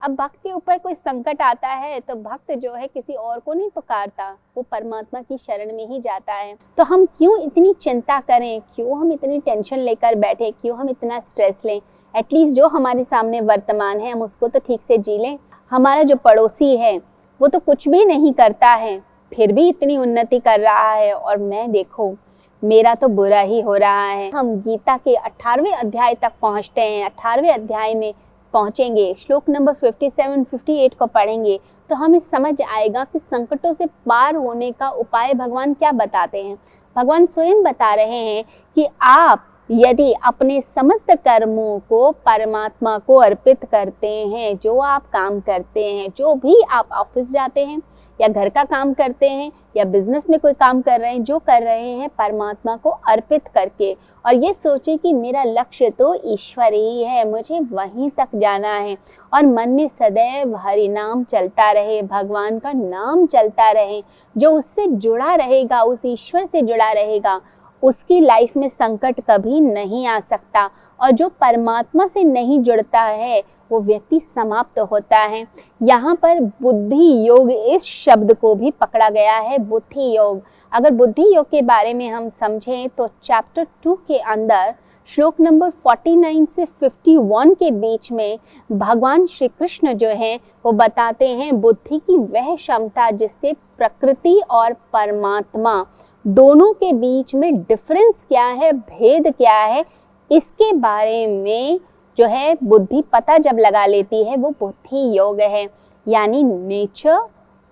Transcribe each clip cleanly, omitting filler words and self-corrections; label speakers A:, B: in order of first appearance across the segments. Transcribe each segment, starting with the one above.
A: अब भक्त के ऊपर कोई संकट आता है तो भक्त जो है किसी और को नहीं पुकारता, वो परमात्मा की शरण में ही जाता है। तो हम क्यों इतनी चिंता करें, क्यों हम इतनी टेंशन लेकर बैठे, क्यों हम इतना स्ट्रेस लें। एटलीस्ट जो हमारे सामने वर्तमान है हम उसको तो ठीक से जी लें। हमारा जो पड़ोसी है वो तो कुछ भी नहीं करता है, फिर भी इतनी उन्नति कर रहा है, और मैं देखो मेरा तो बुरा ही हो रहा है। हम गीता के 18वें अध्याय तक पहुंचते हैं। 18वें अध्याय में पहुंचेंगे, श्लोक नंबर 57-58 को पढ़ेंगे तो हमें समझ आएगा कि संकटों से पार होने का उपाय भगवान क्या बताते हैं। भगवान स्वयं बता रहे हैं कि आप यदि अपने समस्त कर्मों को परमात्मा को अर्पित करते हैं, जो आप काम करते हैं, जो भी आप ऑफिस जाते हैं या घर का काम करते हैं या बिजनेस में कोई काम कर रहे हैं, जो कर रहे हैं परमात्मा को अर्पित करके, और ये सोचे कि मेरा लक्ष्य तो ईश्वर ही है, मुझे वहीं तक जाना है, और मन में सदैव हरि नाम चलता रहे, भगवान का नाम चलता रहे। जो उससे जुड़ा रहेगा, उस ईश्वर से जुड़ा रहेगा, उसकी लाइफ में संकट कभी नहीं आ सकता। और जो परमात्मा से नहीं जुड़ता है वो व्यक्ति समाप्त होता है। यहाँ पर बुद्धि योग इस शब्द को भी पकड़ा गया है, बुद्धि योग। अगर बुद्धि योग के बारे में हम समझें तो चैप्टर 2 के अंदर श्लोक नंबर 49 से 51 के बीच में भगवान श्री कृष्ण जो हैं वो बताते हैं बुद्धि की वह क्षमता जिससे प्रकृति और परमात्मा दोनों के बीच में डिफरेंस क्या है, भेद क्या है, इसके बारे में जो है बुद्धि पता जब लगा लेती है वो बुद्धि योग है। यानी नेचर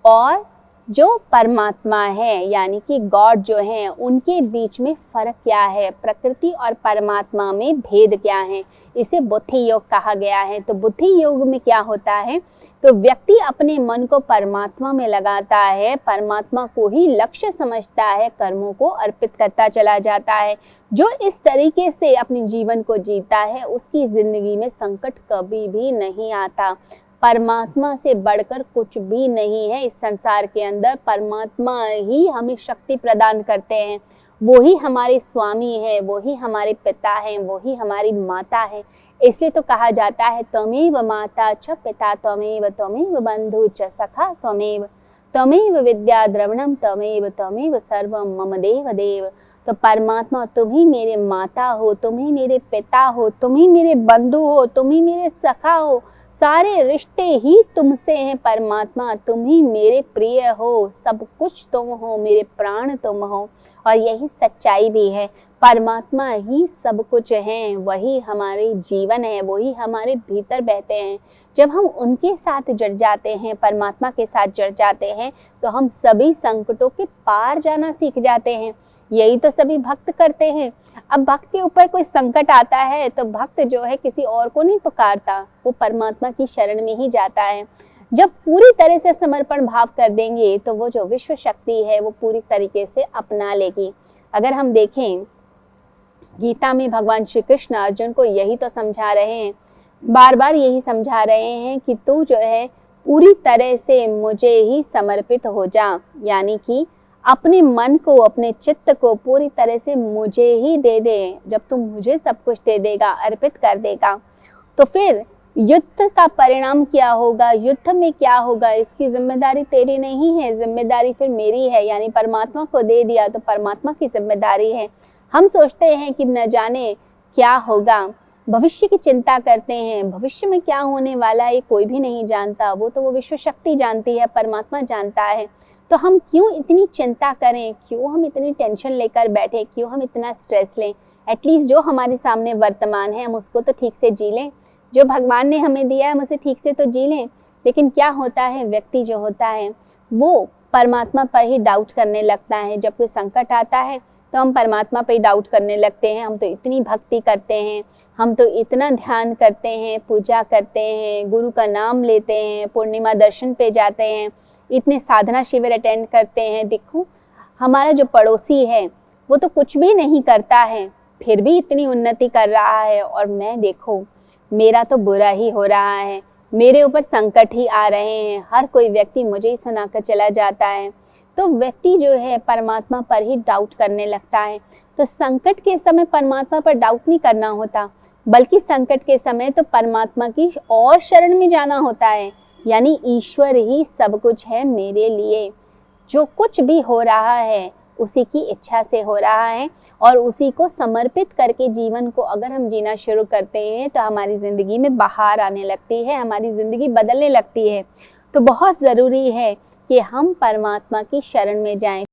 A: और जो परमात्मा है यानी कि गॉड जो है उनके बीच में फर्क क्या है, प्रकृति और परमात्मा में भेद क्या है, इसे बुद्धि योग कहा गया है। तो बुद्धि योग में क्या होता है, तो व्यक्ति अपने मन को परमात्मा में लगाता है, परमात्मा को ही लक्ष्य समझता है, कर्मों को अर्पित करता चला जाता है। जो इस तरीके से अपने जीवन को जीता है उसकी जिंदगी में संकट कभी भी नहीं आता। परमात्मा से बढ़कर कुछ भी नहीं है इस संसार के अंदर। परमात्मा ही हमें शक्ति प्रदान करते हैं, वो ही हमारे स्वामी है, वो ही हमारे पिता हैं, वो ही हमारी माता है। इसलिए तो कहा जाता है त्वमेव माता च पिता त्वमेव, त्वमेव बंधु च सखा त्वमेव, त्वमेव विद्या द्रविणम त्वमेव, त्वमेव सर्वम मम देव देव। तो परमात्मा तुम ही मेरे माता हो, तुम ही मेरे पिता हो, तुम ही मेरे बंधु हो, तुम ही मेरे सखा हो, सारे रिश्ते ही तुमसे हैं परमात्मा, तुम ही मेरे प्रिय हो, सब कुछ तुम हो, मेरे प्राण तुम हो। और यही सच्चाई भी है, परमात्मा ही सब कुछ हैं, वही हमारे जीवन है, वही हमारे भीतर बहते हैं। जब हम उनके साथ जुड़ जाते हैं, परमात्मा के साथ जुड़ जाते हैं, तो हम सभी संकटों के पार जाना सीख जाते हैं। यही तो सभी भक्त करते हैं। अब भक्त के ऊपर कोई संकट आता है तो भक्त जो है किसी और को नहीं पुकारता, वो परमात्मा की शरण में ही जाता है। जब पूरी तरह से समर्पण भाव कर देंगे तो वो जो विश्व शक्ति है वो पूरी तरीके से अपना लेगी। अगर हम देखें गीता में भगवान श्री कृष्ण अर्जुन को यही तो समझा रहे हैं, बार बार यही समझा रहे हैं कि तू जो है पूरी तरह से मुझे ही समर्पित हो जा, यानी कि अपने मन को, अपने चित्त को पूरी तरह से मुझे ही दे दे। जब तू मुझे सब कुछ दे देगा, अर्पित कर देगा, तो फिर युद्ध का परिणाम क्या होगा, युद्ध में क्या होगा, इसकी जिम्मेदारी तेरी नहीं है, जिम्मेदारी फिर मेरी है। यानी परमात्मा को दे दिया तो परमात्मा की जिम्मेदारी है। हम सोचते हैं कि न जाने क्या होगा, भविष्य की चिंता करते हैं, भविष्य में क्या होने वाला है कोई भी नहीं जानता, वो तो वो विश्व शक्ति जानती है, परमात्मा जानता है। तो हम क्यों इतनी चिंता करें, क्यों हम इतनी टेंशन लेकर बैठे, क्यों हम इतना स्ट्रेस लें। एटलीस्ट जो हमारे सामने वर्तमान है हम उसको तो ठीक से जी लें, जो भगवान ने हमें दिया है हम उसे ठीक से तो जी लें। लेकिन क्या होता है, व्यक्ति जो होता है वो परमात्मा पर ही डाउट करने लगता है। जब कोई संकट आता है तो हम परमात्मा पर ही डाउट करने लगते हैं। हम तो इतनी भक्ति करते हैं, हम तो इतना ध्यान करते हैं, पूजा करते हैं, गुरु का नाम लेते हैं, पूर्णिमा दर्शन पे जाते हैं, इतने साधना शिविर अटेंड करते हैं। देखो हमारा जो पड़ोसी है वो तो कुछ भी नहीं करता है, फिर भी इतनी उन्नति कर रहा है, और मैं देखो मेरा तो बुरा ही हो रहा है, मेरे ऊपर संकट ही आ रहे हैं, हर कोई व्यक्ति मुझे ही सुनाकर चला जाता है। तो व्यक्ति जो है परमात्मा पर ही डाउट करने लगता है। तो संकट के समय परमात्मा पर डाउट नहीं करना होता, बल्कि संकट के समय तो परमात्मा की और शरण में जाना होता है। यानी ईश्वर ही सब कुछ है मेरे लिए। जो कुछ भी हो रहा है उसी की इच्छा से हो रहा है, और उसी को समर्पित करके जीवन को अगर हम जीना शुरू करते हैं तो हमारी ज़िंदगी में बहार आने लगती है, हमारी ज़िंदगी बदलने लगती है। तो बहुत ज़रूरी है कि हम परमात्मा की शरण में जाएं।